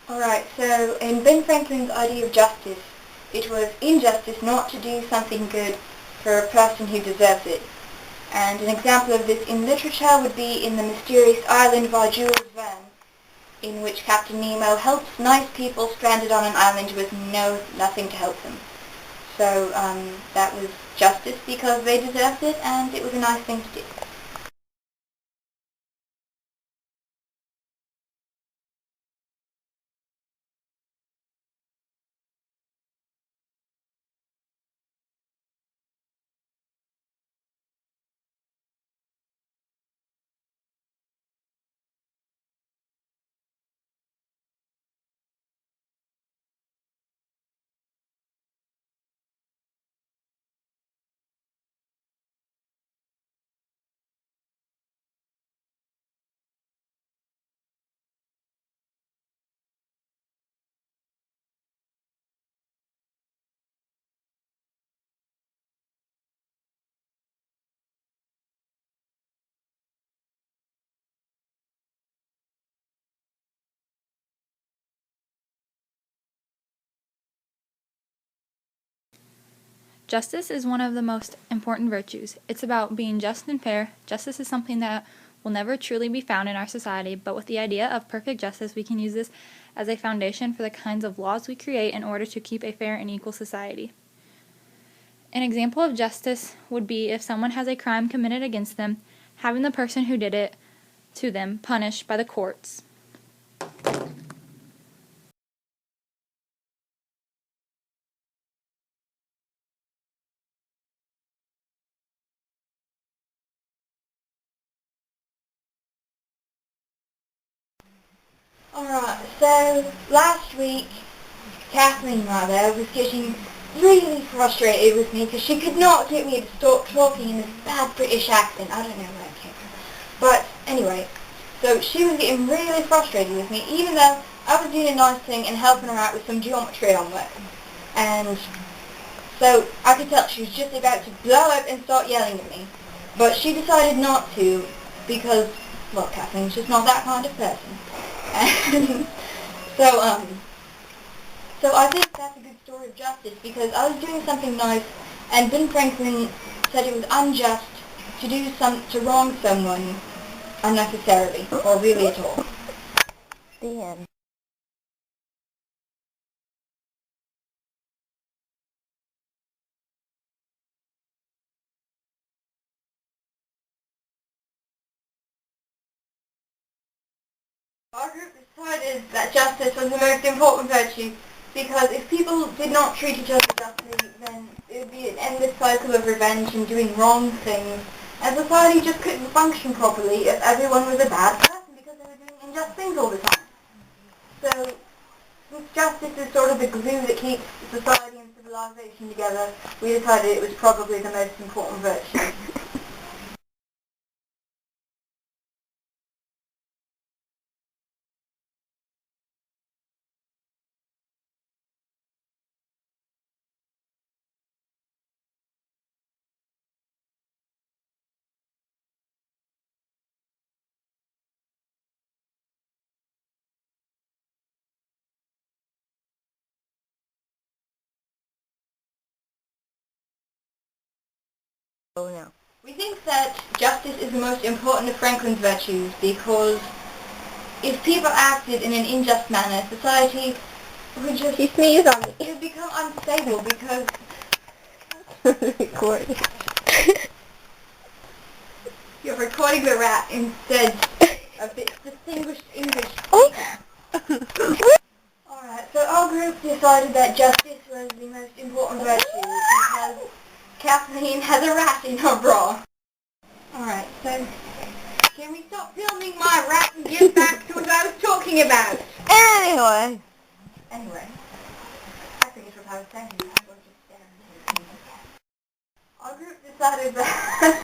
Alright, so in Ben Franklin's idea of justice, it was injustice not to do something good for a person who deserves it. And an example of this in literature would be in The Mysterious Island by Jules Verne, in which Captain Nemo helps nice people stranded on an island with nothing to help them. So that was justice because they deserved it, and it was a nice thing to do. Justice is one of the most important virtues. It's about being just and fair. Justice is something that will never truly be found in our society, but with the idea of perfect justice, we can use this as a foundation for the kinds of laws we create in order to keep a fair and equal society. An example of justice would be if someone has a crime committed against them, having the person who did it to them punished by the courts. Alright, so last week, Kathleen was getting really frustrated with me because she could not get me to stop talking in this bad British accent. I don't know where it came from. But anyway, so she was getting really frustrated with me even though I was doing a nice thing and helping her out with some geometry homework. And so I could tell she was just about to blow up and start yelling at me. But she decided not to because, well, Kathleen's just not that kind of person. And so I think that's a good story of justice because I was doing something nice and Ben Franklin said it was unjust to wrong someone unnecessarily or really at all. The end. Our group decided that justice was the most important virtue because if people did not treat each other justly, then it would be an endless cycle of revenge and doing wrong things, and society just couldn't function properly if everyone was a bad person because they were doing unjust things all the time. So, since justice is sort of the glue that keeps society and civilization together, we decided it was probably the most important virtue. Oh no. We think that justice is the most important of Franklin's virtues because if people acted in an unjust manner, society would just... He sneezed on me. It would become unstable because... Recording. You're recording the rat instead of the distinguished English Oh. speaker. Alright, so our group decided that justice was the most important virtue because Kathleen has a rat in her bra. Alright, so can we stop filming my rat and get back to what I was talking about? Anyway. Anyway, I finished what I was saying. I was just staring at it. Our group decided that